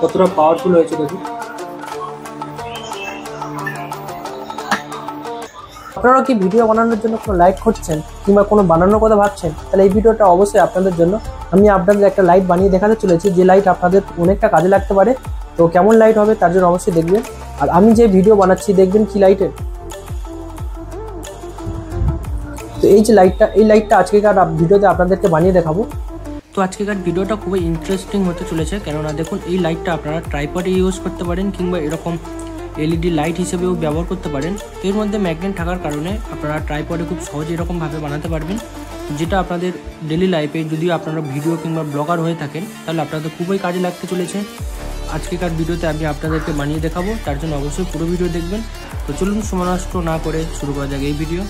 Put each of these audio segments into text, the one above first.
কতটা পাওয়ারফুল হয়েছে দেখুন। আপনারা কি ভিডিও বানানোর জন্য কোনো লাইট খুঁজছেন কিংবা কোনো বানানোর কথা ভাবছেন, তাহলে এই ভিডিওটা অবশ্যই আপনাদের জন্য। আমি আপনাদের একটা লাইট বানিয়ে দেখাতে চলেছি, যে লাইট আপনাদের অনেকটা কাজে লাগতে পারে। তো কেমন লাইট হবে তার জন্য অবশ্যই দেখবেন। আর আমি যে ভিডিও বানাচ্ছি দেখবেন কি লাইটের। তো এই যে লাইটটা, এই লাইটটা আজকেকার ভিডিওতে আপনাদেরকে বানিয়ে দেখাবো। তো আজকেকার ভিডিওটা খুবই ইন্টারেস্টিং হতে চলেছে, কেননা দেখুন এই লাইটটা আপনারা ট্রাইপডে ইউজ করতে পারেন কিংবা এরকম এলইডি লাইট হিসেবেও ব্যবহার করতে পারেন। তো এর মধ্যে ম্যাগনেট থাকার কারণে আপনারা ট্রাইপডে খুব সহজে এরকমভাবে বানাতে পারবেন, যেটা আপনাদের ডেলি লাইফে যদি আপনারা ভিডিও কিংবা ব্লগার হয়ে থাকেন তাহলে আপনাদের খুবই কাজে লাগতে চলেছে। আজকেকার ভিডিওতে আমি আপনাদেরকে বানিয়ে দেখাবো, তার জন্য অবশ্যই পুরো ভিডিও দেখবেন। তো চলুন সময় নষ্ট না করে শুরু করা যাক এই ভিডিও।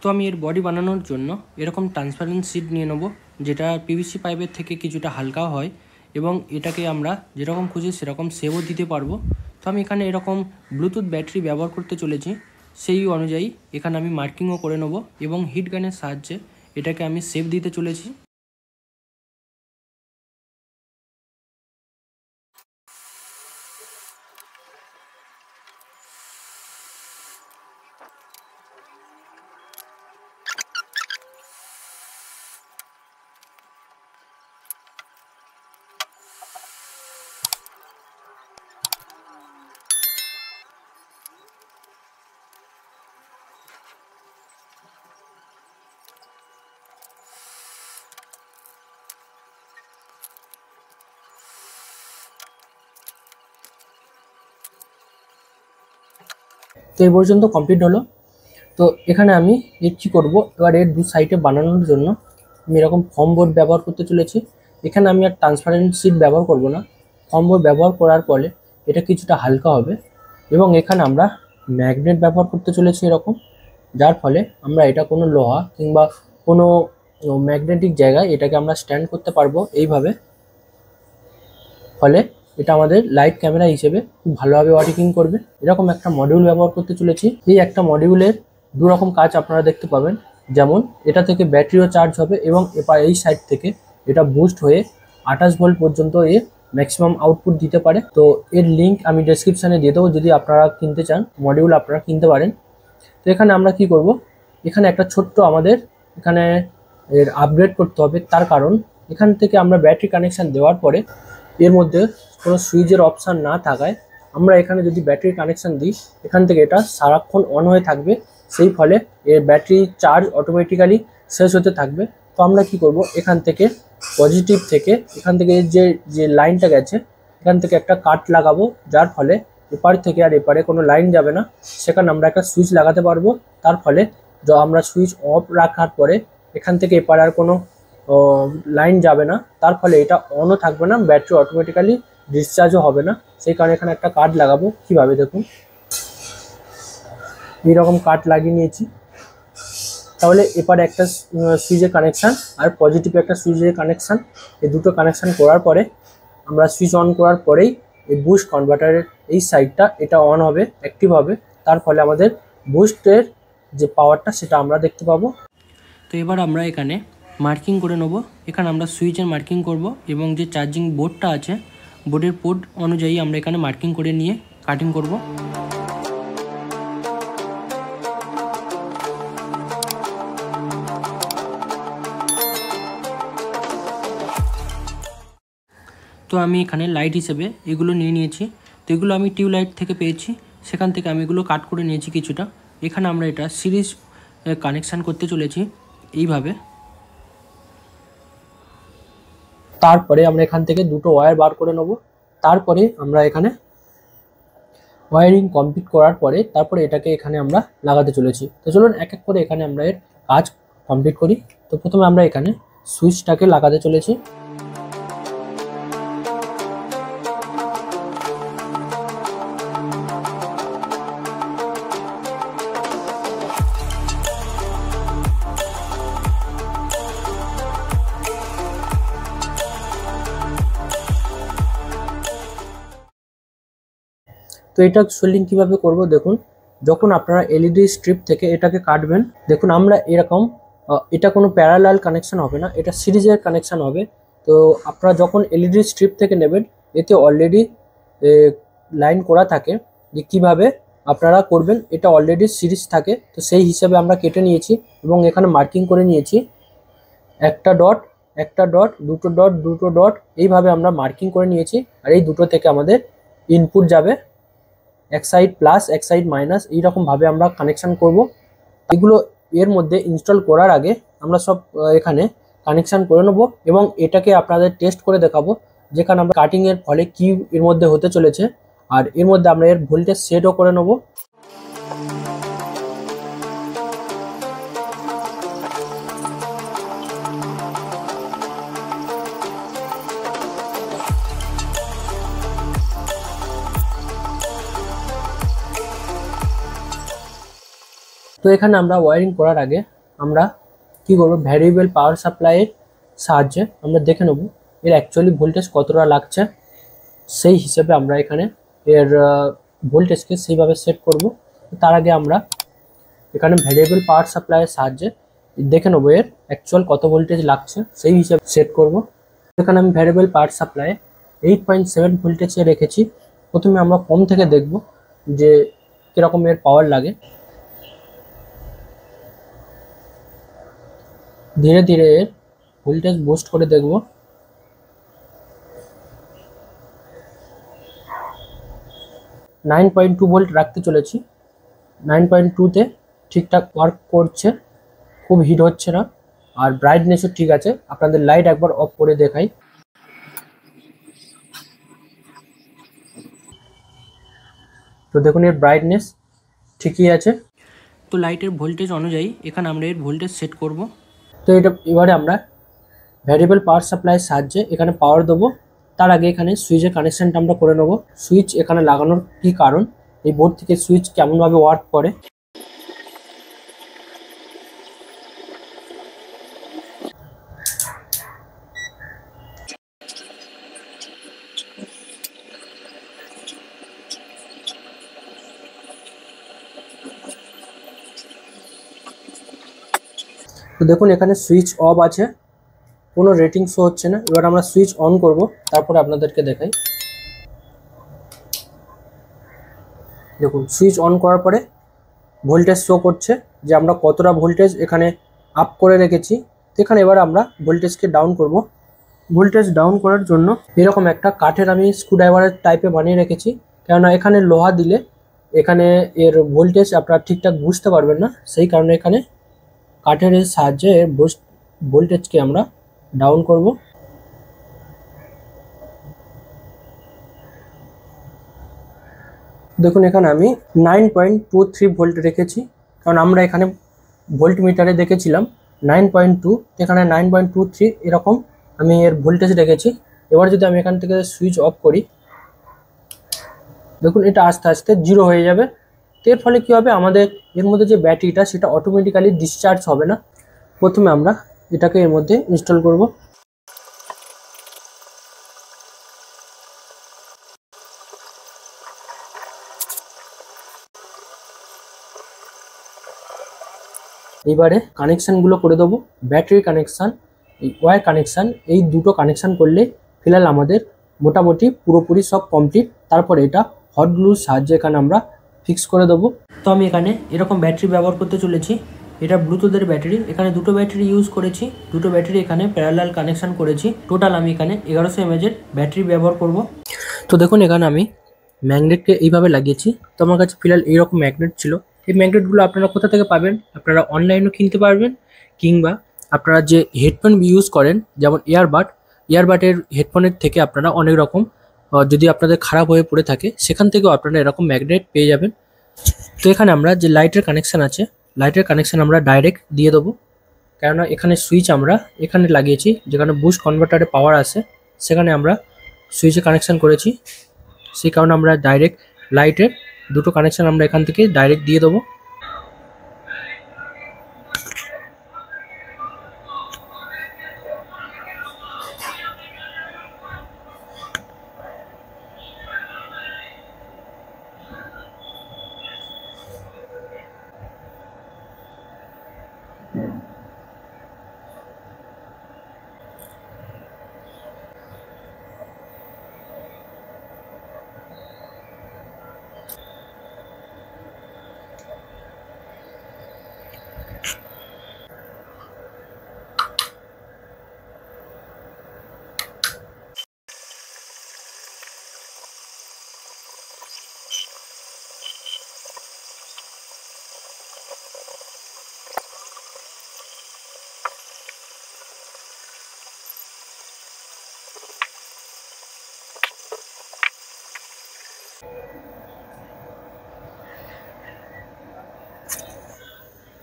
তো আমি এর বডি বানানোর জন্য এরকম ট্রান্সপারেন্ট শিট নিয়ে নেব, যেটা পিভিসি পাইপের থেকে কিছুটা হালকা হয় এবং এটাকে আমরা যেরকম খুঁজি সেরকম সেভও দিতে পারবো। তো আমি এখানে এরকম ব্লুটুথ ব্যাটারি ব্যবহার করতে চলেছি, সেই অনুযায়ী এখানে আমি মার্কিংও করে নেব এবং হিট গানের সাহায্যে এটাকে আমি সেভ দিতে চলেছি। তো এই পর্যন্ত কমপ্লিট হলো। তো এখানে আমি এর কী করবো, এবার এর দু সাইডে বানানোর জন্য আমি এরকম ফর্ম বোর্ড ব্যবহার করতে চলেছি। এখানে আমি আর ট্রান্সপারেন্ট শিট ব্যবহার করব না, ফর্ম বোর্ড ব্যবহার করার ফলে এটা কিছুটা হালকা হবে। এবং এখানে আমরা ম্যাগনেট ব্যবহার করতে চলেছি এরকম, যার ফলে আমরা এটা কোনো লোহা কিংবা কোনো ম্যাগনেটিক জায়গায় এটাকে আমরা স্ট্যান্ড করতে পারবো এইভাবে। ফলে এটা আমাদের লাইট ক্যামেরা হিসেবে খুব ভালোভাবে ওয়ার্কিং করবে। এরকম একটা মডিউল ব্যবহার করতে চলেছি। এই একটা মডিউলের দু রকম কাজ আপনারা দেখতে পাবেন, যেমন এটা থেকে ব্যাটারিও চার্জ হবে এবং এবার এই সাইড থেকে এটা বুস্ট হয়ে 28 ভোল্ট পর্যন্ত এর ম্যাক্সিমাম আউটপুট দিতে পারে। তো এর লিঙ্ক আমি ডেসক্রিপশানে দিয়ে দেবো, যদি আপনারা কিনতে চান মডিউল আপনারা কিনতে পারেন। তো এখানে আমরা কি করব, এখানে একটা ছোট্ট আমাদের এখানে এর আপগ্রেড করতে হবে। তার কারণ এখান থেকে আমরা ব্যাটারি কানেকশান দেওয়ার পরে এর মধ্যে কোনো সুইচের অপশান না থাকায় আমরা এখানে যদি ব্যাটারি কানেকশান দিই, এখান থেকে এটা সারাক্ষণ অন হয়ে থাকবে, সেই ফলে এর ব্যাটারি চার্জ অটোমেটিক্যালি শেষ হতে থাকবে। তো আমরা কি করব, এখান থেকে পজিটিভ থেকে এখান থেকে যে লাইনটা গেছে এখান থেকে একটা কাট লাগাবো, যার ফলে এপার থেকে আর এপারে কোনো লাইন যাবে না। সেখানে আমরা একটা সুইচ লাগাতে পারবো, তার ফলে আমরা সুইচ অফ রাখার পরে এখান থেকে এপারে আর কোনো লাইন যাবে না, তার ফলে এটা অনও থাকবে না, ব্যাটারি অটোমেটিক্যালি ডিসচার্জও হবে না। সেই কারণে এখানে একটা কার্ড লাগাবো। কিভাবে দেখুন, এইরকম কার্ড লাগিয়ে নিয়েছি। তাহলে এপারে একটা সুইচের কানেকশান আর পজিটিভ একটা সুইচের কানেকশান, এই দুটো কানেকশান করার পরে আমরা সুইচ অন করার পরেই এই বুস্ট কনভার্টারের এই সাইডটা এটা অন হবে, অ্যাক্টিভ হবে। তার ফলে আমাদের বুস্টের যে পাওয়ারটা সেটা আমরা দেখতে পাবো। তো এবার আমরা এখানে মার্কিং করে নেব। এখানে আমরা সুইচের মার্কিং করব এবং যে চার্জিং বোর্ডটা আছে বোর্ডের পোর্ট অনুযায়ী আমরা এখানে মার্কিং করে নিয়ে কাটিং করব। তো আমি এখানে লাইট হিসেবে এগুলো নিয়ে নিয়েছি। তো এগুলো আমি টিউবলাইট থেকে পেয়েছি, সেখান থেকে আমি এগুলো কাট করে নিয়েছি কিছুটা। এখানে আমরা এটা সিরিজ কানেকশান করতে চলেছি এইভাবে। তারপরে আমরা এখান থেকে দুটো ওয়্যার বার করে নেব। তারপরে আমরা এখানে ওয়্যারিং কমপ্লিট করার পরে তারপরে এটাকে এখানে আমরা লাগাতে চলেছি। তো চলুন এক এক করে এখানে আমরা এর কাজ কমপ্লিট করি। তো প্রথমে আমরা এখানে সুইচটাকে লাগাতে চলেছি। তো এটা সোল্ডিং কিভাবে করব দেখুন। যখন আপনারা এলইডি স্ট্রিপ থেকে এটাকে কাটবেন, দেখুন আমরা এরকম এটা কোনো প্যারালাল কানেকশন হবে না, এটা সিরিজের কানেকশন হবে। তো আপনারা যখন এলইডি স্ট্রিপ থেকে নেবেন, এতে অলরেডি লাইন করা থাকে যে কীভাবে আপনারা করবেন, এটা অলরেডি সিরিজ থাকে। তো সেই হিসাবে আমরা কেটে নিয়েছি এবং এখানে মার্কিং করে নিয়েছি একটা ডট, একটা ডট, দুটো ডট, দুটো ডট, এইভাবে আমরা মার্কিং করে নিয়েছি। আর এই দুটো থেকে আমাদের ইনপুট যাবে, এক সাইড প্লাস এক সাইড মাইনাস, এইরকমভাবে আমরা কানেকশান করব। এগুলো এর মধ্যে ইনস্টল করার আগে আমরা সব এখানে কানেকশান করে নেব এবং এটাকে আপনাদের টেস্ট করে দেখাবো, যেখানে আমরা কাটিংয়ের ফলে কি এর মধ্যে হতে চলেছে। আর এর মধ্যে আমরা এর ভোল্টেজ সেটও করে নেব। তো এখানে আমরা ওয়্যারিং করার আগে আমরা কি করব, ভ্যারিয়েবল পাওয়ার সাপ্লাইয়ের সাহায্যে আমরা দেখে নেব এর অ্যাকচুয়ালি ভোল্টেজ কতটা লাগছে। সেই হিসেবে আমরা এখানে এর ভোল্টেজকে সেইভাবে সেট করব। তার আগে আমরা এখানে ভ্যারিয়েবল পাওয়ার সাপ্লাইয়ের সাহায্যে দেখে নেব এর অ্যাকচুয়াল কত ভোল্টেজ লাগছে, সেই হিসেবে সেট করব। এখানে আমি ভ্যারিয়েবল পাওয়ার সাপ্লাই 8.7 ভোল্টেজে রেখেছি। প্রথমে আমরা কম থেকে দেখব যে কীরকম এর পাওয়ার লাগে। ধীরে ধীরে এর ভোল্টেজ বুস্ট করে দেখব। $9.2 ভোল্ট রাখতে চলেছি। 9.2-তে ঠিকঠাক ওয়ার্ক করছে, খুব হিট হচ্ছে না, আর ব্রাইটনেসও ঠিক আছে। আপনাদের লাইট একবার অফ করে দেখাই। তো দেখুন এর ব্রাইটনেস ঠিকই আছে। তো লাইটের ভোল্টেজ অনুযায়ী এখানে আমরা এর ভোল্টেজ সেট করব। তো এটা এবারে আমরা ভ্যারিয়েবল পাওয়ার সাপ্লাইয়ের সাহায্যে এখানে পাওয়ার দেবো। তার আগে এখানে সুইচের কানেকশানটা আমরা করে নেব। সুইচ এখানে লাগানোর কি কারণ, এই বোর্ড থেকে সুইচ কেমনভাবে ওয়ার্ক করে। তো দেখুন এখানে সুইচ অফ আছে, কোনো রেটিং শো হচ্ছে না। এবার আমরা সুইচ অন করব, তারপরে আপনাদেরকে দেখাই। দেখুন সুইচ অন করার পরে ভোল্টেজ শো করছে যে আমরা কতটা ভোল্টেজ এখানে আপ করে রেখেছি। এখানে এবার আমরা ভোল্টেজকে ডাউন করব। ভোল্টেজ ডাউন করার জন্য এরকম একটা কাঠের আমি স্ক্রুড্রাইভারের টাইপে বানিয়ে রেখেছি, কেননা এখানে লোহা দিলে এখানে এর ভোল্টেজ আপনারা ঠিকঠাক বুঝতে পারবেন না। সেই কারণে এখানে কাঠের সাহায্যে এর ভোল্টেজকে আমরা ডাউন করব। দেখুন এখানে আমি 9.23 ভোল্ট রেখেছি, কারণ আমরা এখানে ভোল্ট মিটারে দেখেছিলাম 9.2, এখানে 9.23 এরকম আমি এর ভোল্টেজ রেখেছি। এবার যদি আমি এখান থেকে সুইচ অফ করি, দেখুন এটা আস্তে আস্তে 0 হয়ে যাবে। এর ফলে কী হবে, আমাদের এর মধ্যে যে ব্যাটারিটা সেটা অটোমেটিক্যালি ডিসচার্জ হবে না। প্রথমে আমরা এটাকে এর মধ্যে ইনস্টল করব। এইবারে কানেকশানগুলো করে দেবো। ব্যাটারি কানেকশান, এই ওয়্যার কানেকশান, এই দুটো কানেকশান করলে ফিলহাল আমাদের মোটামুটি পুরোপুরি সব কমপ্লিট। তারপরে এটা হট গ্লুর সাহায্যে এখানে আমরা ফিক্স করে দেবো। তো আমি এখানে এরকম ব্যাটারি ব্যবহার করতে চলেছি। এটা ব্লুটুথের ব্যাটারি, এখানে দুটো ব্যাটারি ইউজ করেছি। দুটো ব্যাটারি এখানে প্যারালাল কানেকশান করেছি। টোটাল আমি এখানে 1100 mAh ব্যাটারি ব্যবহার করব। তো দেখুন এখানে আমি ম্যাগনেটকে এইভাবে লাগিয়েছি। তো আমার কাছে ফিলহাল এইরকম ম্যাগনেট ছিল। এই ম্যাগনেটগুলো আপনারা কোথা থেকে পাবেন, আপনারা অনলাইনেও কিনতে পারবেন, কিংবা আপনারা যে হেডফোন ইউজ করেন যেমন ইয়ারবাডের হেডফোনের থেকে আপনারা অনেক রকম যদি আপনাদের খারাপ হয়ে পড়ে থাকে সেখান থেকেও আপনারা এরকম ম্যাগনেট পেয়ে যাবেন। তো এখানে আমরা যে লাইটের কানেকশান আছে, লাইটের কানেকশান আমরা ডাইরেক্ট দিয়ে দেবো, কেননা এখানে সুইচ আমরা এখানে লাগিয়েছি, যেখানে বুস্ট কনভার্টারে পাওয়ার আসে সেখানে আমরা সুইচে কানেকশান করেছি। সেই কারণে আমরা ডাইরেক্ট লাইটের দুটো কানেকশান আমরা এখান থেকে ডাইরেক্ট দিয়ে দেবো।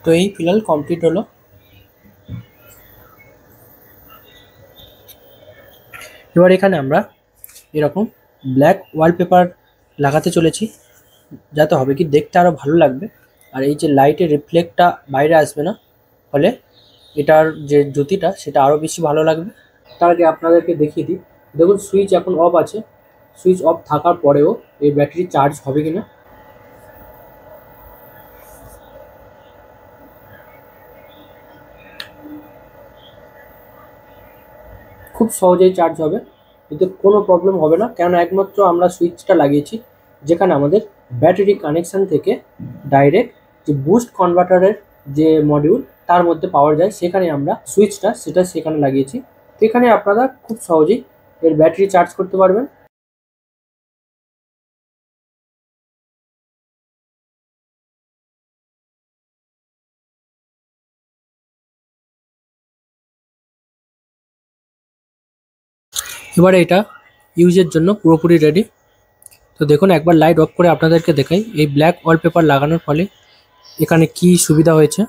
তো এই ফিলহাল কমপ্লিট হলো। এবার এখানে আমরা এরকম ব্ল্যাক ওয়ালপেপার লাগাতে চলেছি, যাতে হবে কি দেখতে আরও ভালো লাগবে, আর এই যে লাইটের রিফ্লেক্টটা বাইরে আসবে না, ফলে এটার যে জ্যোতিটা সেটা আরও বেশি ভালো লাগবে। তার আগে আপনাদেরকে দেখিয়ে দিই, দেখুন সুইচ এখন অফ আছে, সুইচ অফ থাকার পরেও এই ব্যাটারি চার্জ হবে কিনা। খুব সহজেই চার্জ হবে, এতে কোনো প্রবলেম হবে না, কেন একমাত্র আমরা সুইচটা লাগিয়েছি যেখানে আমাদের ব্যাটারি কানেকশান থেকে ডাইরেক্ট যে বুস্ট কনভার্টারের যে মডিউল তার মধ্যে পাওয়ার যায়, সেখানে আমরা সুইচটা সেখানে লাগিয়েছি। তো এখানে আপনারা খুব সহজেই এর ব্যাটারি চার্জ করতে পারবেন। এবারে এটা ইউজের জন্য পুরোপুরি রেডি। তো দেখুন একবার লাইট অফ করে আপনাদেরকে দেখাই এই ব্ল্যাক ওয়ালপেপার লাগানোর ফলে এখানে কি সুবিধা হয়েছে।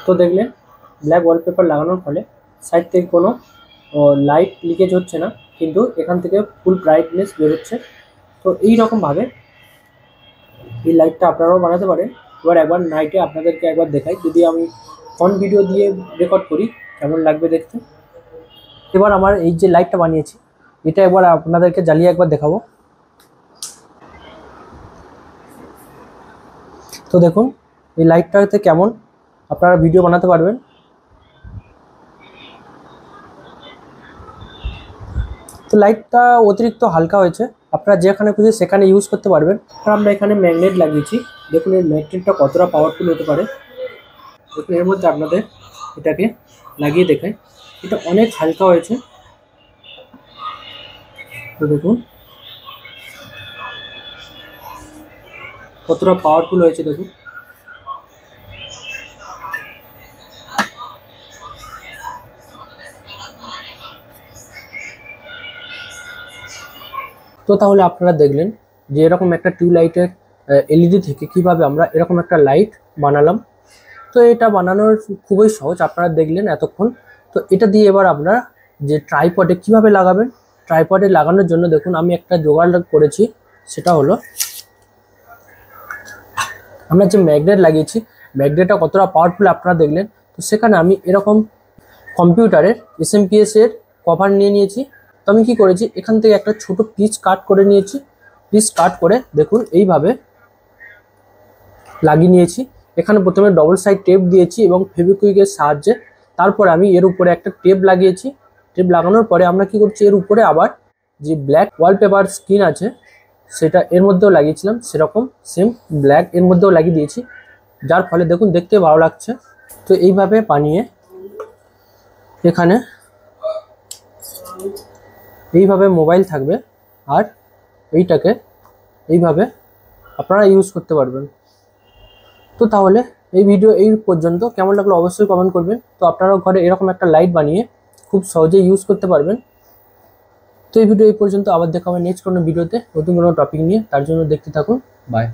তো দেখলেন ব্ল্যাক ওয়ালপেপার লাগানোর ফলে সাইড থেকে কোনো লাইট লিকেজ হচ্ছে না, কিন্তু এখান থেকে ফুল ব্রাইটনেস বেরোচ্ছে। তো এই রকমভাবে এই লাইটটা আপনারাও বানাতে পারেন। এবার একবার নাইটে আপনাদেরকে একবার দেখাই, যদি আমি ফ্রন্ট ভিডিও দিয়ে রেকর্ড করি কেমন লাগবে দেখতে। এবার আমার এই যে লাইটটা বানিয়েছি এটা একবার আপনাদেরকে জ্বালিয়ে একবার দেখাবো। তো দেখুন এই লাইটটাতে কেমন আপনারা ভিডিও বানাতে পারবেন। তো লাইটটা অতিরিক্ত হালকা হয়েছে, আপনারা যেখানে খুশি সেখানে ইউজ করতে পারবেন। আর আমরা এখানে ম্যাগনেট লাগিয়েছি, দেখুন এই ম্যাগনেটটা কতটা পাওয়ারফুল হতে পারে। দেখুন এর মধ্যে আপনাদের এটাকে লাগিয়ে দেখাই, এটা অনেক হালকা হয়েছে। তো দেখুন কতটা পাওয়ারফুল হয়েছে দেখুন। তো তাহলে আপনারা দেখলেন যে এরকম একটা টিউবলাইটের এলইডি থেকে কিভাবে আমরা এরকম একটা লাইট বানালাম। তো এটা বানানোর খুবই সহজ, আপনারা দেখলেন এতক্ষণ। তো এটা দিয়ে এবার আপনারা যে ট্রাইপডে কিভাবে লাগাবেন, ট্রাইপডে লাগানোর জন্য দেখুন আমি একটা জোগাড় করেছি, সেটা হলো আমরা যে ম্যাগনেট লাগিয়েছি, ম্যাগনেটটা কতটা পাওয়ারফুল আপনারা দেখলেন। তো সেখানে আমি এরকম কম্পিউটারের এসএমপিএস এর কভার নিয়ে নিয়েছি। তো আমি কি করেছি, এখান থেকে একটা ছোট পিস কাট করে নিয়েছি, পিস কাট করে দেখুন এইভাবে লাগিয়ে নিয়েছি। এখানে প্রথমে ডবল সাইড টেপ দিয়েছি এবং ফেভিকুইকের সাহায্যে তারপরে আমি এর উপরে একটা টেপ লাগিয়েছি। টেপ লাগানোর পরে আমরা কি করছি, এর উপরে আবার যে ব্ল্যাক ওয়ালপেপার স্ক্রিন আছে সেটা এর মধ্যেও লাগিয়েছিলাম, সেরকম সেম ব্ল্যাক এর মধ্যেও লাগিয়ে দিয়েছি, যার ফলে দেখুন দেখতে ভালো লাগছে। তো এইভাবে বানিয়ে এখানে এইভাবে মোবাইল থাকবে, আর এইটাকে এইভাবে আপনারা ইউজ করতে পারবেন। তো তাহলে এই ভিডিও এই পর্যন্ত, কেমন লাগলো অবশ্যই কমেন্ট করবেন। তো আপনারাও ঘরে এরকম একটা লাইট বানিয়ে খুব সহজেই ইউজ করতে পারবেন। তো এই ভিডিও এই পর্যন্ত, আবার দেখা হবে নেক্সট কোনো ভিডিওতে নতুন কোনো টপিক নিয়ে, তার জন্য দেখতে থাকুন। বাই।